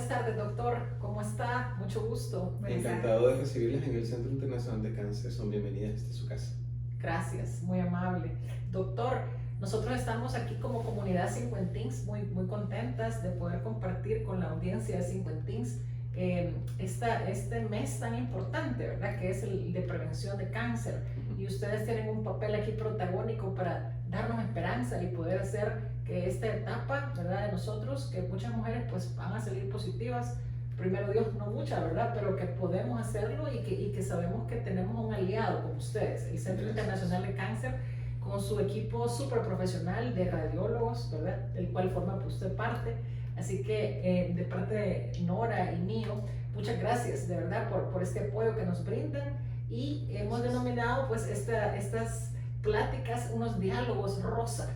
Buenas tardes, doctor. ¿Cómo está? Mucho gusto. Encantado de recibirles en el Centro Internacional de Cáncer. Son bienvenidas desde su casa. Gracias, muy amable. Doctor, nosotros estamos aquí como comunidad Cincuentins muy contentas de poder compartir con la audiencia de Cincuentins este mes tan importante, ¿verdad? Que es el de prevención de cáncer. Y ustedes tienen un papel aquí protagónico para darnos esperanza y poder hacer que esta etapa, ¿verdad? De nosotros, que muchas mujeres pues van a salir positivas, primero Dios, no muchas, ¿verdad? Pero que podemos hacerlo y que sabemos que tenemos un aliado como ustedes, el Centro Internacional de Cáncer, con su equipo súper profesional de radiólogos, ¿verdad? Del cual forma usted parte. Así que de parte de Nora y mío, muchas gracias de verdad por este apoyo que nos brindan, y hemos denominado pues estas pláticas unos diálogos rosa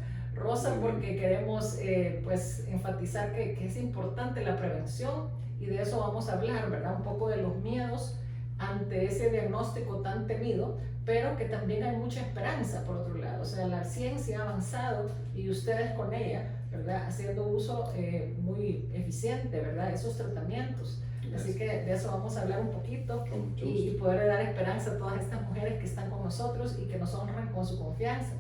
porque queremos pues enfatizar que es importante la prevención, y de eso vamos a hablar, ¿verdad? Un poco de los miedos ante ese diagnóstico tan temido, pero que también hay mucha esperanza por otro lado. O sea, la ciencia ha avanzado y ustedes con ella, ¿verdad? Haciendo uso muy eficiente, ¿verdad? Esos tratamientos. Gracias. Así que de eso vamos a hablar un poquito y poder dar esperanza a todas estas mujeres que están con nosotros y que nos honran con su confianza.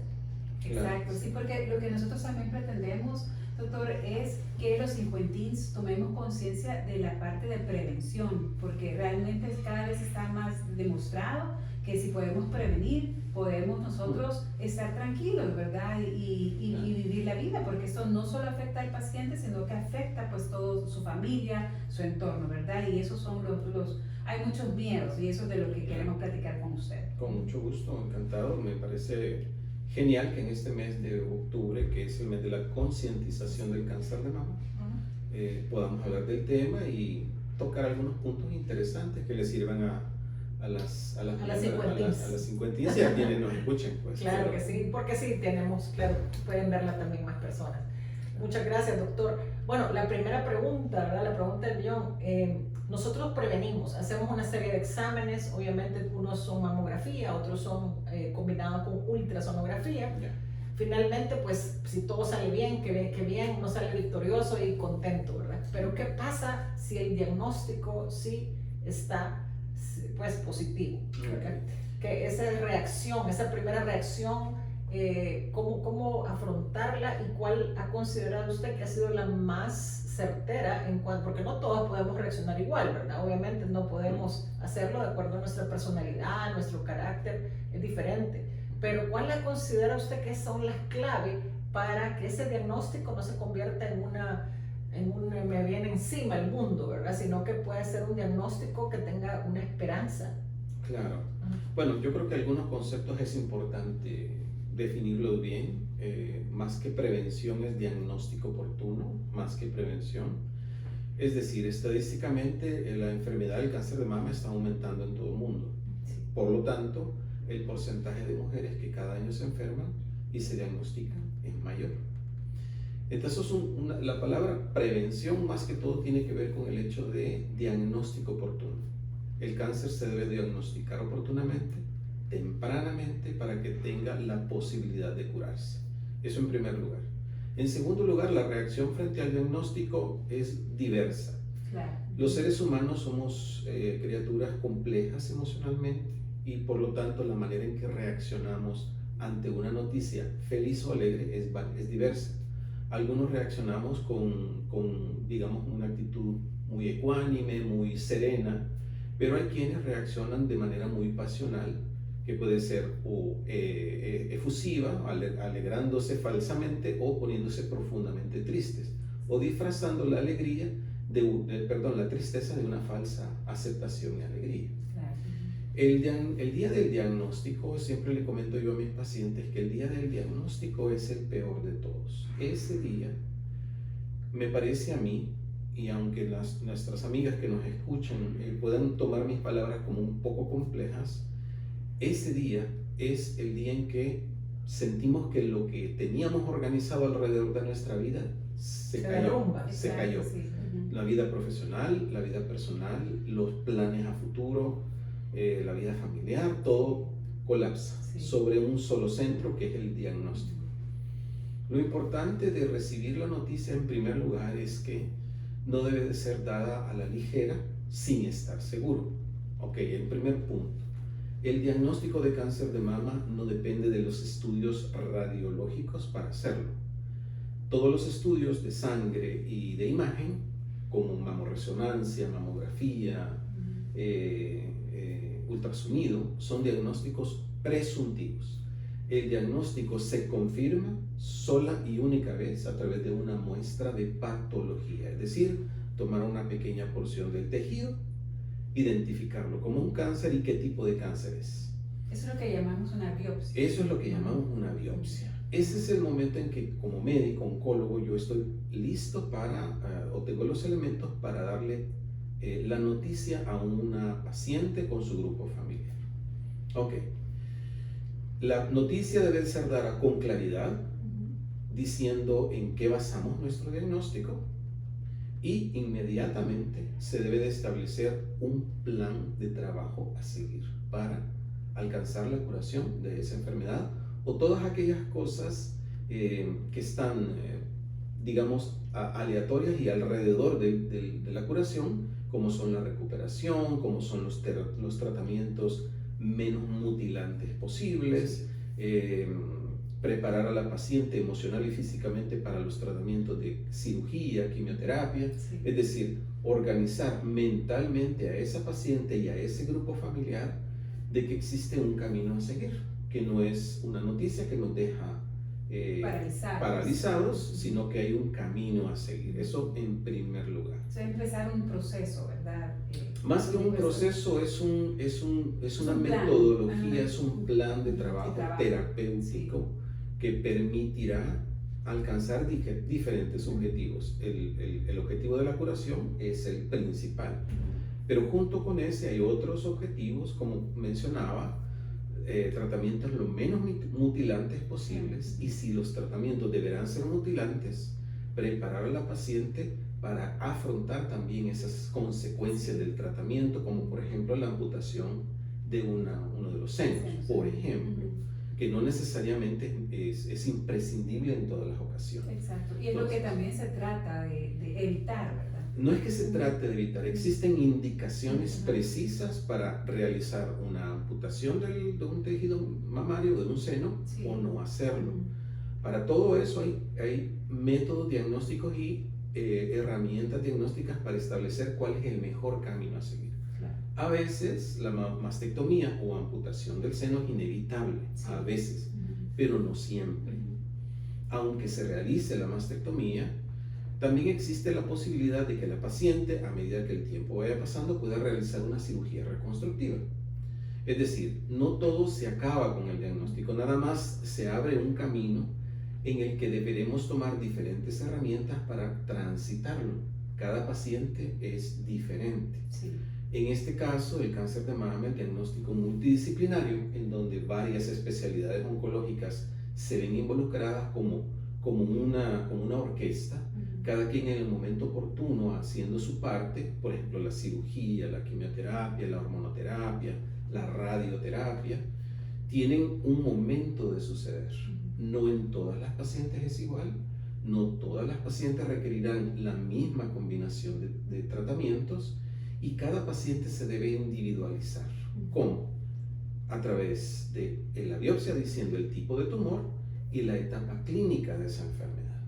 Exacto, sí, porque lo que nosotros también pretendemos, doctor, es que los cincuentins tomemos conciencia de la parte de prevención, porque realmente cada vez está más demostrado que si podemos prevenir, podemos nosotros estar tranquilos, ¿verdad? Y vivir la vida, porque esto no solo afecta al paciente, sino que afecta pues toda su familia, su entorno, ¿verdad? Y esos son hay muchos miedos, y eso es de lo que queremos platicar con usted. Con mucho gusto, encantado. Me parece genial que en este mes de octubre, que es el mes de la concientización del cáncer de mama, podamos hablar del tema y tocar algunos puntos interesantes que les sirvan a las cincuentins y a quienes nos escuchen. Pues, claro que sí, porque sí tenemos, claro, pueden verla también más personas. Muchas gracias, doctor. Bueno, la primera pregunta, ¿verdad? La pregunta del millón. Nosotros prevenimos, hacemos una serie de exámenes, obviamente unos son mamografía, otros son combinados con ultrasonografía. Yeah. Finalmente, pues, si todo sale bien, que bien, uno sale victorioso y contento, ¿verdad? Pero ¿qué pasa si el diagnóstico sí está, pues, positivo? ¿Verdad? Que esa reacción, esa primera reacción, ¿cómo afrontarla, y cuál ha considerado usted que ha sido la más certera en cuanto, porque no todos podemos reaccionar igual, ¿verdad? Obviamente no podemos hacerlo de acuerdo a nuestra personalidad, nuestro carácter es diferente, pero ¿cuál la considera usted que son las claves para que ese diagnóstico no se convierta en un me viene encima el mundo, ¿verdad? Sino que pueda ser un diagnóstico que tenga una esperanza? Claro. Bueno, yo creo que algunos conceptos es importante definirlos bien. Más que prevención es diagnóstico oportuno, más que prevención. Es decir, estadísticamente la enfermedad del cáncer de mama está aumentando en todo el mundo. Por lo tanto, el porcentaje de mujeres que cada año se enferman y se diagnostican es mayor. Entonces, la palabra prevención más que todo tiene que ver con el hecho de diagnóstico oportuno. El cáncer se debe diagnosticar oportunamente, tempranamente, para que tenga la posibilidad de curarse. Eso en primer lugar. En segundo lugar, la reacción frente al diagnóstico es diversa. Claro. Los seres humanos somos criaturas complejas emocionalmente, y por lo tanto la manera en que reaccionamos ante una noticia feliz o alegre es diversa. Algunos reaccionamos con digamos, una actitud muy ecuánime, muy serena, pero hay quienes reaccionan de manera muy pasional, que puede ser o efusiva, alegrándose falsamente, o poniéndose profundamente tristes, o disfrazando la alegría la tristeza de una falsa aceptación y alegría. Claro. El día del diagnóstico, siempre le comento yo a mis pacientes que el día del diagnóstico es el peor de todos. Ese día, me parece a mí, y aunque nuestras amigas que nos escuchan puedan tomar mis palabras como un poco complejas, ese día es el día en que sentimos que lo que teníamos organizado alrededor de nuestra vida se cayó. Sí. La vida profesional, la vida personal, los planes a futuro, la vida familiar, todo colapsa sobre un solo centro, que es el diagnóstico. Lo importante de recibir la noticia en primer lugar es que no debe de ser dada a la ligera sin estar seguro. Ok, el primer punto. El diagnóstico de cáncer de mama no depende de los estudios radiológicos para hacerlo. Todos los estudios de sangre y de imagen, como mamorresonancia, mamografía, ultrasonido, son diagnósticos presuntivos. El diagnóstico se confirma sola y única vez a través de una muestra de patología, es decir, tomar una pequeña porción del tejido, identificarlo como un cáncer y qué tipo de cáncer es. Eso es lo que llamamos una biopsia. Eso es lo que llamamos una biopsia. Ese es el momento en que como médico, oncólogo, yo estoy listo para, o tengo los elementos para darle la noticia a una paciente con su grupo familiar. Ok. La noticia debe ser dada con claridad, diciendo en qué basamos nuestro diagnóstico, y inmediatamente se debe de establecer un plan de trabajo a seguir para alcanzar la curación de esa enfermedad o todas aquellas cosas que están, digamos, aleatorias y alrededor de la curación, como son la recuperación, como son los tratamientos menos mutilantes posibles, preparar a la paciente emocional y físicamente para los tratamientos de cirugía, quimioterapia, es decir, organizar mentalmente a esa paciente y a ese grupo familiar de que existe un camino a seguir, que no es una noticia que nos deja paralizados, sino que hay un camino a seguir. Eso en primer lugar. O sea, empezar un proceso, ¿verdad? Más que un proceso, es una metodología, es un plan de trabajo terapéutico que permitirá alcanzar diferentes objetivos. El objetivo de la curación es el principal, pero junto con ese hay otros objetivos, como mencionaba, tratamientos lo menos mutilantes posibles, y si los tratamientos deberán ser mutilantes, preparar a la paciente para afrontar también esas consecuencias del tratamiento, como por ejemplo la amputación de uno de los senos, por ejemplo, que no necesariamente es imprescindible en todas las ocasiones. Exacto, y es lo que también se trata de evitar, ¿verdad? No es que se trate de evitar, existen indicaciones precisas para realizar una amputación de un tejido mamario, de un seno, o no hacerlo. Para todo eso hay métodos diagnósticos y herramientas diagnósticas para establecer cuál es el mejor camino a seguir. Claro. A veces la mastectomía o amputación del seno es inevitable, a veces, pero no siempre. Aunque se realice la mastectomía, también existe la posibilidad de que la paciente, a medida que el tiempo vaya pasando, pueda realizar una cirugía reconstructiva. Es decir, no todo se acaba con el diagnóstico, nada más se abre un camino en el que deberemos tomar diferentes herramientas para transitarlo. Cada paciente es diferente. Sí. En este caso, el cáncer de mama, el diagnóstico multidisciplinario, en donde varias especialidades oncológicas se ven involucradas como una orquesta, cada quien en el momento oportuno haciendo su parte, por ejemplo la cirugía, la quimioterapia, la hormonoterapia, la radioterapia, tienen un momento de suceder. No en todas las pacientes es igual, no todas las pacientes requerirán la misma combinación de tratamientos, y cada paciente se debe individualizar. ¿Cómo? A través de la biopsia diciendo el tipo de tumor y la etapa clínica de esa enfermedad.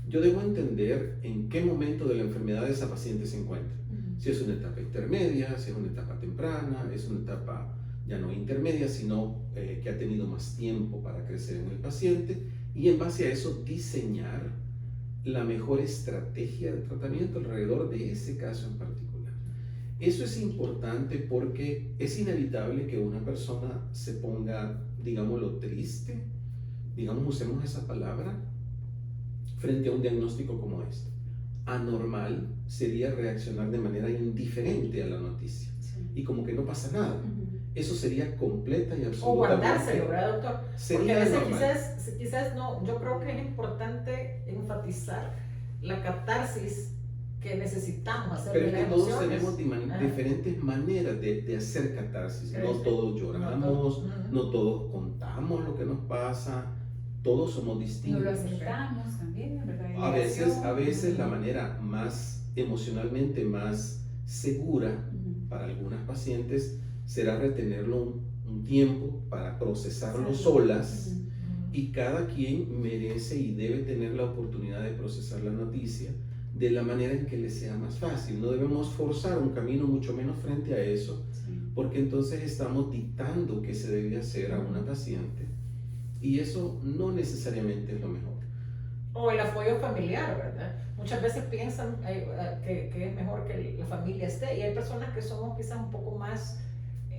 Yo debo entender en qué momento de la enfermedad esa paciente se encuentra. Si es una etapa intermedia, si es una etapa temprana, es una etapa ya no intermedia, sino que ha tenido más tiempo para crecer en el paciente, y en base a eso diseñar la mejor estrategia de tratamiento alrededor de ese caso en particular. Eso es importante porque es inevitable que una persona se ponga, digámoslo, triste, usemos esa palabra, frente a un diagnóstico como este. Anormal sería reaccionar de manera indiferente a la noticia, y como que no pasa nada. Eso sería completa y absoluta. O guardárselo, ¿verdad, doctor? Porque a veces normal. quizás no, yo creo que es importante enfatizar la catarsis que necesitamos hacer. Pero es que todos tenemos diferentes maneras de hacer catarsis. No todos lloramos, no todos contamos lo que nos pasa. todos somos No distintos. lo aceptamos también, ¿verdad? A veces la manera más emocionalmente más segura para algunas pacientes será retenerlo un tiempo para procesarlo solas, y cada quien merece y debe tener la oportunidad de procesar la noticia de la manera en que le sea más fácil. No debemos forzar un camino, mucho menos frente a eso, porque entonces estamos dictando qué se debe hacer a una paciente, y eso no necesariamente es lo mejor. O el apoyo familiar, ¿verdad? Muchas veces piensan que es mejor que la familia esté, y hay personas que somos quizás un poco más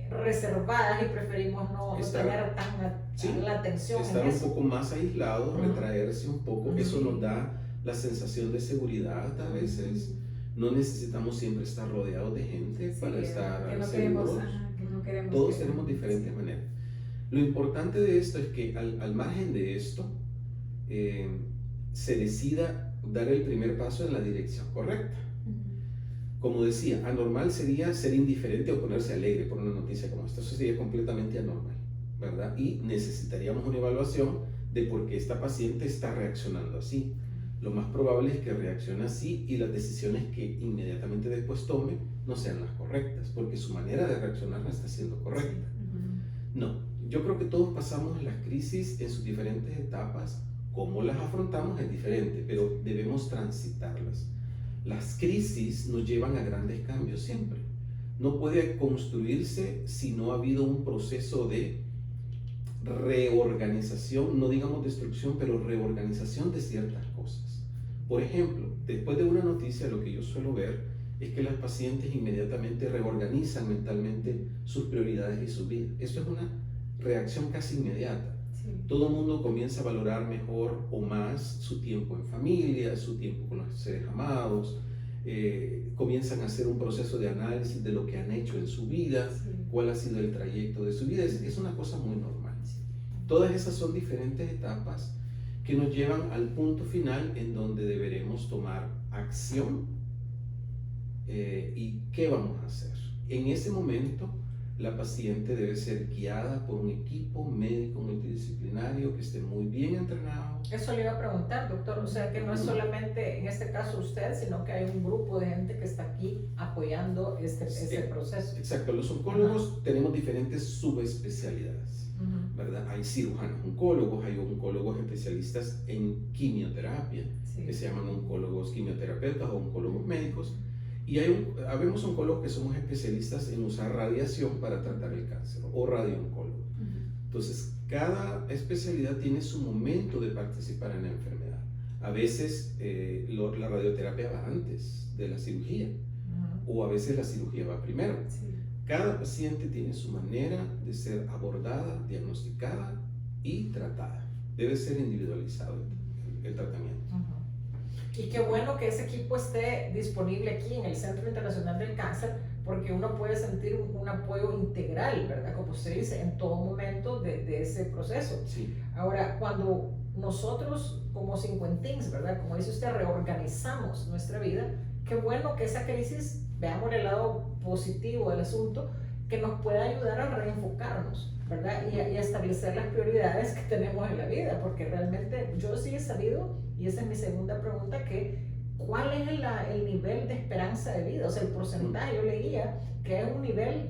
reservadas y preferimos no tener tan la atención estar en un eso. poco más aislados, retraerse un poco, eso nos da la sensación de seguridad a veces. No necesitamos siempre estar rodeados de gente para estar seguros. Todos tenemos diferentes maneras. Lo importante de esto es que al margen de esto, se decida dar el primer paso en la dirección correcta. Como decía, anormal sería ser indiferente o ponerse alegre por una noticia como esta. Eso sería completamente anormal, ¿verdad? Y necesitaríamos una evaluación de por qué esta paciente está reaccionando así. Lo más probable es que reaccione así y las decisiones que inmediatamente después tome no sean las correctas, porque su manera de reaccionar no está siendo correcta. No, yo creo que todos pasamos las crisis en sus diferentes etapas. Cómo las afrontamos es diferente, pero debemos transitarlas. Las crisis nos llevan a grandes cambios siempre. No puede construirse si no ha habido un proceso de reorganización, no digamos destrucción, pero reorganización de ciertas cosas. Por ejemplo, después de una noticia, lo que yo suelo ver es que las pacientes inmediatamente reorganizan mentalmente sus prioridades y su vida. Eso es una reacción casi inmediata. Todo el mundo comienza a valorar mejor o más su tiempo en familia, su tiempo con los seres amados, comienzan a hacer un proceso de análisis de lo que han hecho en su vida, cuál ha sido el trayecto de su vida. Es una cosa muy normal. Todas esas son diferentes etapas que nos llevan al punto final en donde deberemos tomar acción y qué vamos a hacer. En ese momento, la paciente debe ser guiada por un equipo médico multidisciplinario que esté muy bien entrenado. Eso le iba a preguntar, doctor, o sea que no es solamente en este caso usted, sino que hay un grupo de gente que está aquí apoyando este proceso. Exacto, los oncólogos tenemos diferentes subespecialidades, ¿verdad? Hay cirujanos oncólogos, hay oncólogos especialistas en quimioterapia, que se llaman oncólogos quimioterapeutas o oncólogos médicos. Y habemos oncólogos que somos especialistas en usar radiación para tratar el cáncer, o radiooncólogos. Entonces, cada especialidad tiene su momento de participar en la enfermedad. A veces la radioterapia va antes de la cirugía, o a veces la cirugía va primero. Cada paciente tiene su manera de ser abordada, diagnosticada y tratada. Debe ser individualizado el tratamiento. Y qué bueno que ese equipo esté disponible aquí en el Centro Internacional del Cáncer, porque uno puede sentir un apoyo integral, ¿verdad? Como usted dice, en todo momento de ese proceso. Ahora, cuando nosotros como cincuentins, ¿verdad? Como dice usted, reorganizamos nuestra vida, qué bueno que esa crisis, veamos el lado positivo del asunto, que nos pueda ayudar a reenfocarnos, ¿verdad? Y a establecer las prioridades que tenemos en la vida, porque realmente yo sí he sabido, y esa es mi segunda pregunta, que ¿cuál es el nivel de esperanza de vida? O sea, el porcentaje, yo leía que es un nivel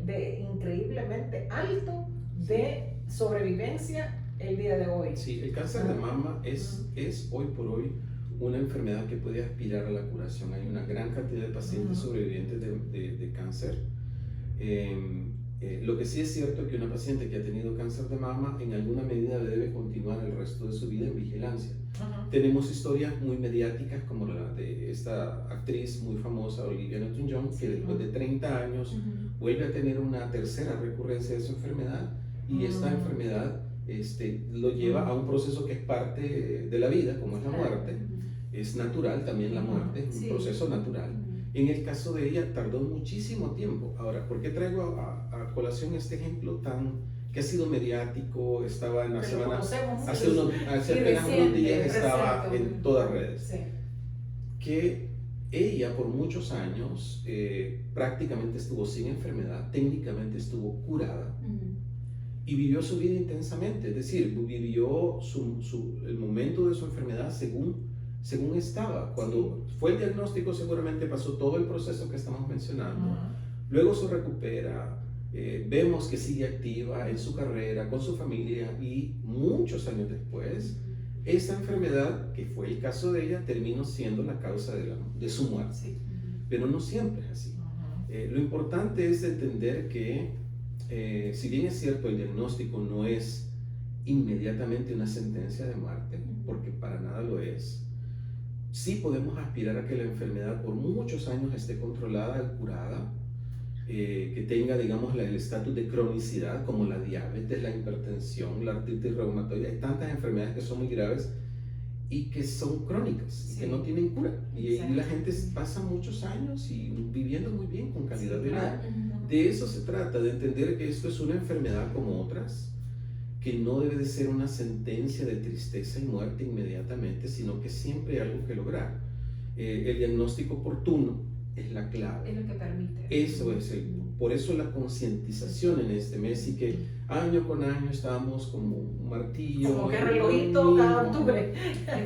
increíblemente alto de sobrevivencia el día de hoy. Sí, el cáncer de mama es hoy por hoy una enfermedad que puede aspirar a la curación. Hay una gran cantidad de pacientes sobrevivientes de cáncer. Lo que sí es cierto es que una paciente que ha tenido cáncer de mama en alguna medida debe continuar el resto de su vida en vigilancia. Tenemos historias muy mediáticas como la de esta actriz muy famosa, Olivia Newton-John, que después de 30 años vuelve a tener una tercera recurrencia de su enfermedad, y esta enfermedad lo lleva a un proceso que es parte de la vida, como es la muerte. Es natural también la muerte, es un proceso natural. En el caso de ella tardó muchísimo tiempo. Ahora, ¿por qué traigo a colación este ejemplo que ha sido mediático? Estaba en la semana, hace apenas unos días estaba en todas redes. Que ella por muchos años prácticamente estuvo sin enfermedad, técnicamente estuvo curada, y vivió su vida intensamente, es decir, vivió el momento de su enfermedad según estaba. Cuando fue el diagnóstico seguramente pasó todo el proceso que estamos mencionando, luego se recupera, vemos que sigue activa en su carrera, con su familia, y muchos años después, esa enfermedad, que fue el caso de ella, terminó siendo la causa de su muerte. Sí. Pero no siempre es así. Lo importante es entender que, si bien es cierto, el diagnóstico no es inmediatamente una sentencia de muerte, porque para nada lo es, sí podemos aspirar a que la enfermedad por muchos años esté controlada y curada, que tenga, digamos, el estatus de cronicidad, como la diabetes, la hipertensión, la artritis reumatoide. Hay tantas enfermedades que son muy graves y que son crónicas, Sí. y que no tienen cura. Y Exacto. la gente pasa muchos años y viviendo muy bien, con calidad Sí, de vida. De eso se trata, de entender que esto es una enfermedad como otras, que no debe de ser una sentencia de tristeza y muerte inmediatamente, sino que siempre hay algo que lograr. El diagnóstico oportuno es la clave. Es lo que permite. Eso es por eso la concientización en este mes, y que año con año estamos como un martillo. Como que relojito cada octubre.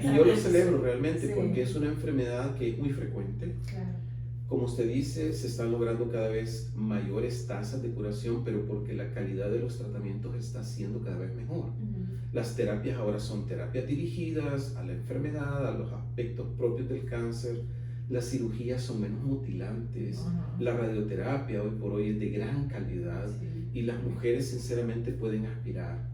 Y yo lo celebro realmente, Sí. porque es una enfermedad que es muy frecuente. Claro. Como usted dice, se están logrando cada vez mayores tasas de curación, pero porque la calidad de los tratamientos está siendo cada vez mejor. Las terapias ahora son terapias dirigidas a la enfermedad, a los aspectos propios del cáncer. Las cirugías son menos mutilantes. La radioterapia hoy por hoy es de gran calidad, Sí. y las mujeres sinceramente pueden aspirar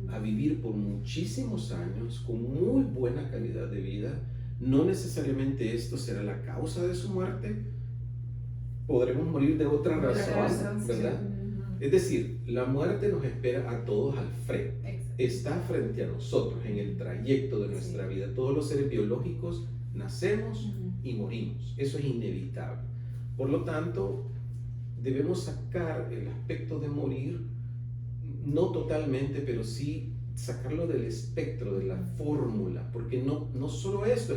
a vivir por muchísimos años con muy buena calidad de vida. No necesariamente esto será la causa de su muerte. Podremos morir de otra razón, ¿verdad? Es decir, la muerte nos espera a todos al frente. Exacto. Está frente a nosotros en el trayecto de nuestra vida. Todos los seres biológicos nacemos y morimos. Eso es inevitable. Por lo tanto, debemos sacar el aspecto de morir, no totalmente, pero sí sacarlo del espectro, de la fórmula, porque no solo esto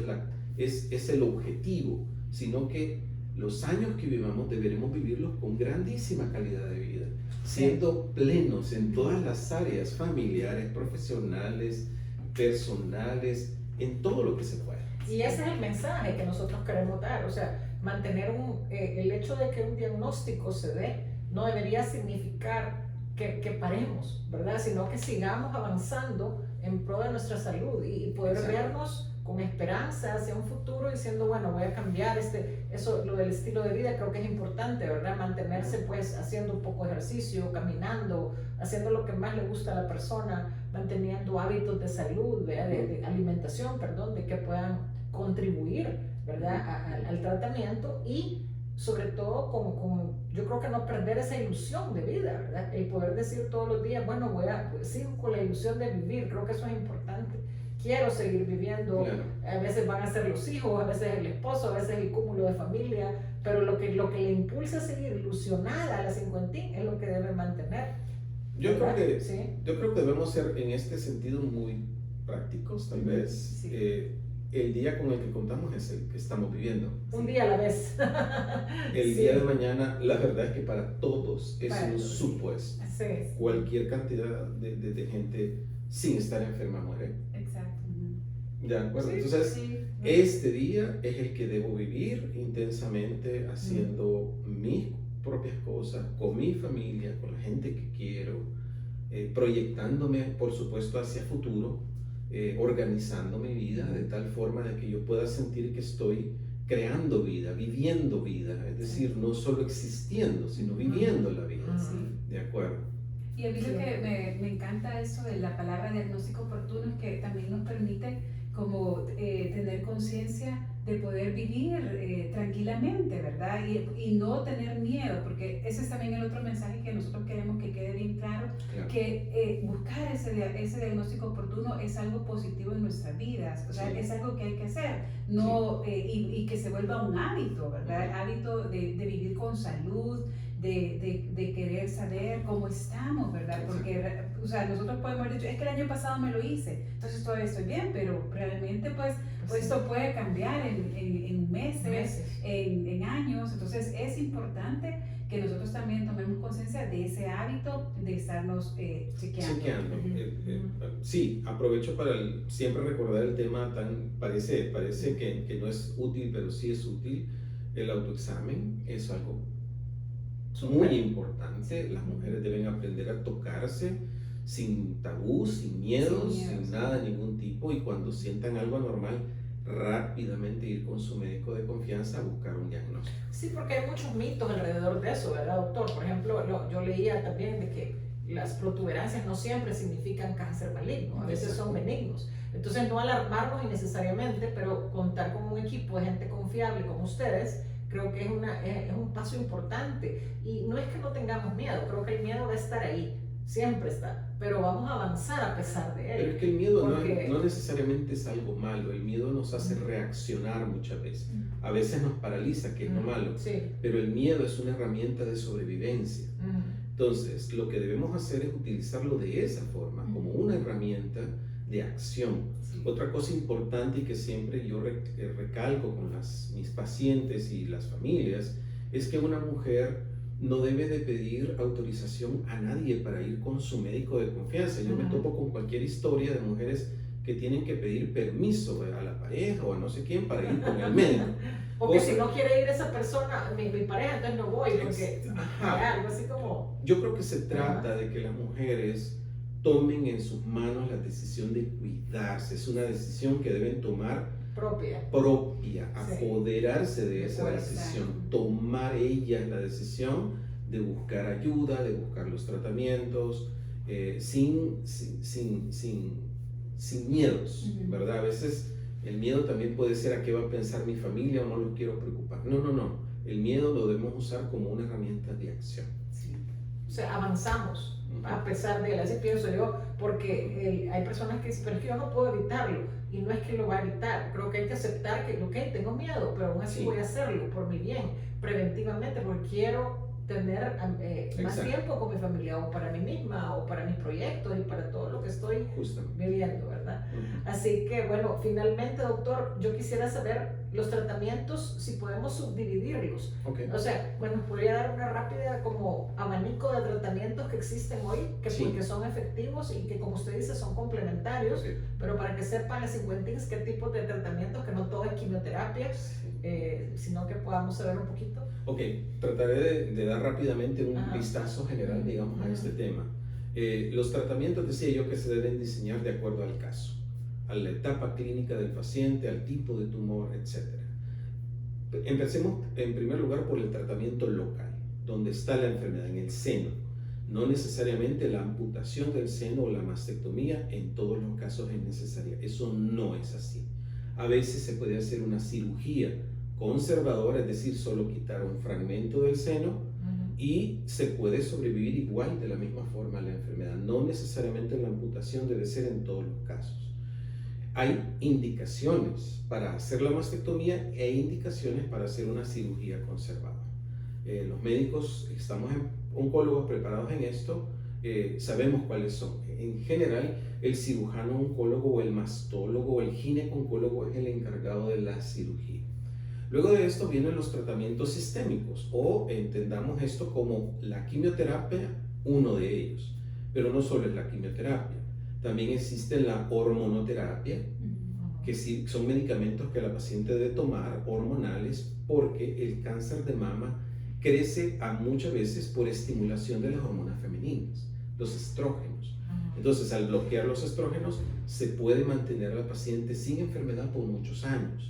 es el objetivo, sino que los años que vivamos deberemos vivirlos con grandísima calidad de vida, siendo plenos en todas las áreas, familiares, profesionales, personales, en todo lo que se pueda. Y ese es el mensaje que nosotros queremos dar, o sea, mantener el hecho de que un diagnóstico se dé no debería significar que paremos, ¿verdad? Sino que sigamos avanzando en pro de nuestra salud y poder Exacto. vernos con esperanza hacia un futuro, diciendo, bueno, voy a cambiar eso, lo del estilo de vida creo que es importante, ¿verdad? Mantenerse pues haciendo un poco de ejercicio, caminando, haciendo lo que más le gusta a la persona, manteniendo hábitos de salud, ¿verdad? De alimentación, perdón, de que puedan contribuir, ¿verdad? al tratamiento, y sobre todo yo creo que no perder esa ilusión de vida, ¿verdad? El poder decir todos los días, bueno, sigo con la ilusión de vivir, creo que eso es importante. Quiero seguir viviendo, Claro. A veces van a ser los hijos, a veces el esposo, a veces el cúmulo de familia, pero lo que le impulsa a seguir ilusionada a la cincuentín es lo que debe mantener. Yo creo que Sí. debemos ser en este sentido muy prácticos, tal vez. Sí. El día con el que contamos es el que estamos viviendo. Un día a la vez. El Sí. día de mañana, la verdad es que para todos es Para un todos. supuesto. Sí. Cualquier cantidad de gente sin estar enferma muere. Exacto. ¿De acuerdo? Sí, Entonces, Sí. este día es el que debo vivir intensamente, haciendo mis propias cosas, con mi familia, con la gente que quiero, proyectándome, por supuesto, hacia futuro, organizando mi vida de tal forma de que yo pueda sentir que estoy creando vida, viviendo vida, es decir, no solo existiendo, sino viviendo la vida. Sí. ¿De acuerdo? Y a mí Sí. lo que me encanta eso de la palabra diagnóstico oportuno es que también nos permite como tener conciencia de poder vivir tranquilamente, ¿verdad? Y no tener miedo, porque ese es también el otro mensaje que nosotros queremos que quede bien claro, Claro. que buscar ese diagnóstico oportuno es algo positivo en nuestras vidas, o sea, Sí. es algo que hay que hacer, no, y que se vuelva un hábito, ¿verdad? Ujú. Hábito de vivir con salud, de querer saber cómo estamos, ¿verdad? Porque, o sea, nosotros podemos haber dicho, es que el año pasado me lo hice, entonces todavía estoy bien, pero realmente pues esto puede cambiar en meses, en años, entonces es importante que nosotros también tomemos conciencia importancia de ese hábito de estarnos chequeando. Sí, aprovecho para siempre recordar el tema parece que no es útil, pero sí es útil. El autoexamen es algo muy importante. Las mujeres deben aprender a tocarse sin tabú, sin miedos, sin nada de ningún tipo, y cuando sientan algo anormal, rápidamente ir con su médico de confianza a buscar un diagnóstico. Sí, porque hay muchos mitos alrededor de eso, ¿verdad, doctor? Por ejemplo, yo leía también de que las protuberancias no siempre significan cáncer maligno, a veces son benignos. Entonces, no alarmarnos innecesariamente, pero contar con un equipo de gente confiable como ustedes, creo que es un paso importante. Y no es que no tengamos miedo, creo que el miedo va a estar ahí, siempre está, pero vamos a avanzar a pesar de él. Pero es que el miedo no necesariamente es algo malo, el miedo nos hace reaccionar muchas veces. A veces nos paraliza, que es lo malo, sí. Pero el miedo es una herramienta de sobrevivencia. Entonces, lo que debemos hacer es utilizarlo de esa forma, como una herramienta de acción. Sí. Otra cosa importante y que siempre yo recalco con mis pacientes y las familias es que una mujer no debe de pedir autorización a nadie para ir con su médico de confianza. Yo me topo con cualquier historia de mujeres que tienen que pedir permiso a la pareja o a no sé quién para ir con el médico. Porque si no quiere ir esa persona, mi pareja, entonces no voy, porque algo así como... Yo creo que se trata de que las mujeres tomen en sus manos la decisión de cuidarse. Es una decisión que deben tomar propia, apoderarse de esa decisión, tomar ellas la decisión de buscar ayuda, de buscar los tratamientos, sin miedos, ¿verdad? A veces el miedo también puede ser a qué va a pensar mi familia o no los quiero preocupar. No. El miedo lo debemos usar como una herramienta de acción. Sí. O sea, avanzamos a pesar de él, así pienso yo, porque hay personas que dicen, pero es que yo no puedo evitarlo, y no es que lo va a evitar. Creo que hay que aceptar que, ok, tengo miedo, pero aún así voy a hacerlo por mi bien, preventivamente, porque quiero tener más tiempo con mi familia, o para mí misma, o para mis proyectos, y para todo lo que estoy viviendo, ¿verdad? Así que, bueno, finalmente, doctor, yo quisiera saber los tratamientos, si podemos subdividirlos. O sea, bueno, podría dar una rápida como abanico de tratamientos que existen hoy, que porque son efectivos y que, como usted dice, son complementarios, pero para que sepan las cincuentins qué tipo de tratamientos, que no todo es quimioterapia, sino que podamos saber un poquito. Ok, trataré de dar rápidamente un vistazo general, digamos, a este tema. Los tratamientos, decía yo, que se deben diseñar de acuerdo al caso, a la etapa clínica del paciente, al tipo de tumor, etc. Empecemos en primer lugar por el tratamiento local, donde está la enfermedad, en el seno. No necesariamente la amputación del seno o la mastectomía en todos los casos es necesaria. Eso no es así. A veces se puede hacer una cirugía conservadora, es decir, solo quitar un fragmento del seno, y se puede sobrevivir igual de la misma forma a la enfermedad. No necesariamente la amputación debe ser en todos los casos. Hay indicaciones para hacer la mastectomía e indicaciones para hacer una cirugía conservadora. Los médicos, estamos oncólogos preparados en esto, sabemos cuáles son. En general, el cirujano oncólogo o el mastólogo o el gineco-oncólogo es el encargado de la cirugía. Luego de esto vienen los tratamientos sistémicos, o entendamos esto como la quimioterapia, uno de ellos. Pero no solo es la quimioterapia, también existe la hormonoterapia, que sí, son medicamentos que la paciente debe tomar, hormonales, porque el cáncer de mama crece muchas veces por estimulación de las hormonas femeninas, los estrógenos. Entonces, al bloquear los estrógenos, se puede mantener a la paciente sin enfermedad por muchos años.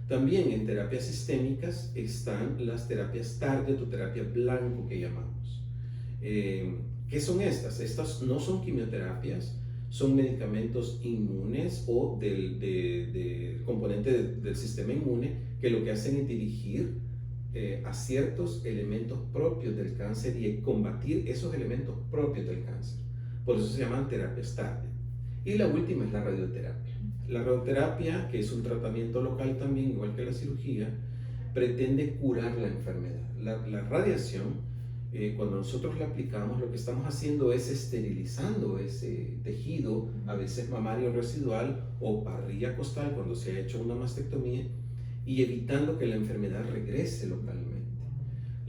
También en terapias sistémicas están las terapias target o terapia blanco que llamamos. ¿Qué son estas? Estas no son quimioterapias, son medicamentos inmunes o del componente del sistema inmune, que lo que hacen es dirigir a ciertos elementos propios del cáncer y combatir esos elementos propios del cáncer. Por eso se llaman terapias target. Y la última es la radioterapia. La radioterapia, que es un tratamiento local también, igual que la cirugía, pretende curar la enfermedad. La radiación, cuando nosotros la aplicamos, lo que estamos haciendo es esterilizando ese tejido, a veces mamario residual o parrilla costal, cuando se ha hecho una mastectomía, y evitando que la enfermedad regrese localmente.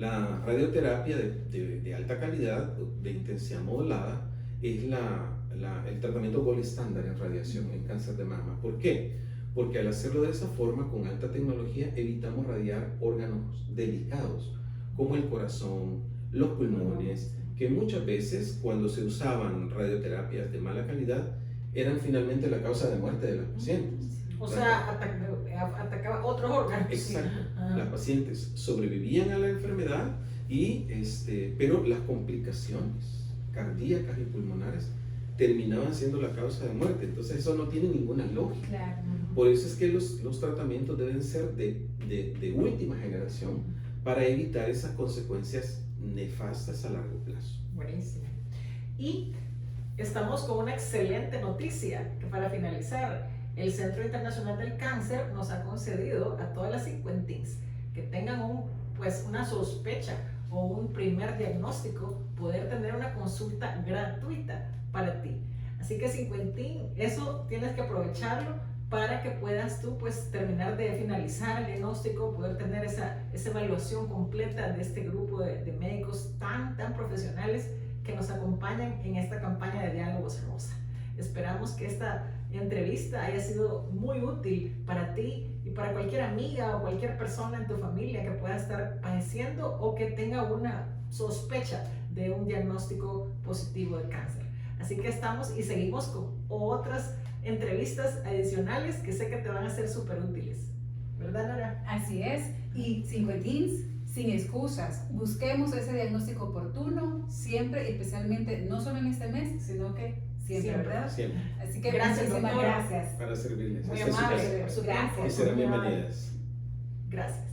La radioterapia de alta calidad, de intensidad modulada, es el tratamiento gold estándar en radiación en cáncer de mama. ¿Por qué? Porque al hacerlo de esa forma, con alta tecnología, evitamos radiar órganos delicados, como el corazón, los pulmones, que muchas veces cuando se usaban radioterapias de mala calidad, eran finalmente la causa de muerte de los pacientes. O sea, atacaba otros órganos. Exacto. Las pacientes sobrevivían a la enfermedad, pero las complicaciones cardíacas y pulmonares terminaban siendo la causa de muerte. Entonces eso no tiene ninguna lógica. Claro. Por eso es que los tratamientos deben ser de última generación para evitar esas consecuencias nefastas a largo plazo. Buenísimo. Y estamos con una excelente noticia que para finalizar, el Centro Internacional del Cáncer nos ha concedido a todas las cincuentins que tengan una sospecha o un primer diagnóstico, poder tener una consulta gratuita para ti. Así que cincuentín, eso tienes que aprovecharlo para que puedas tú terminar de finalizar el diagnóstico, poder tener esa evaluación completa de este grupo de médicos tan profesionales que nos acompañan en esta campaña de Diálogos Rosa. Esperamos que esta entrevista haya sido muy útil para ti y para cualquier amiga o cualquier persona en tu familia que pueda estar padeciendo o que tenga una sospecha de un diagnóstico positivo de cáncer. Así que estamos y seguimos con otras entrevistas adicionales que sé que te van a ser súper útiles. ¿Verdad, Nora? Así es. Y cincuentins, sin excusas, busquemos ese diagnóstico oportuno, siempre, especialmente, no solo en este mes, sino que siempre, ¿verdad? Siempre. Así que Gracias, muchísimas doctora. gracias. Para servirles. Muy Esta es su amable casa. por su tiempo. Y serán bienvenidas. Gracias.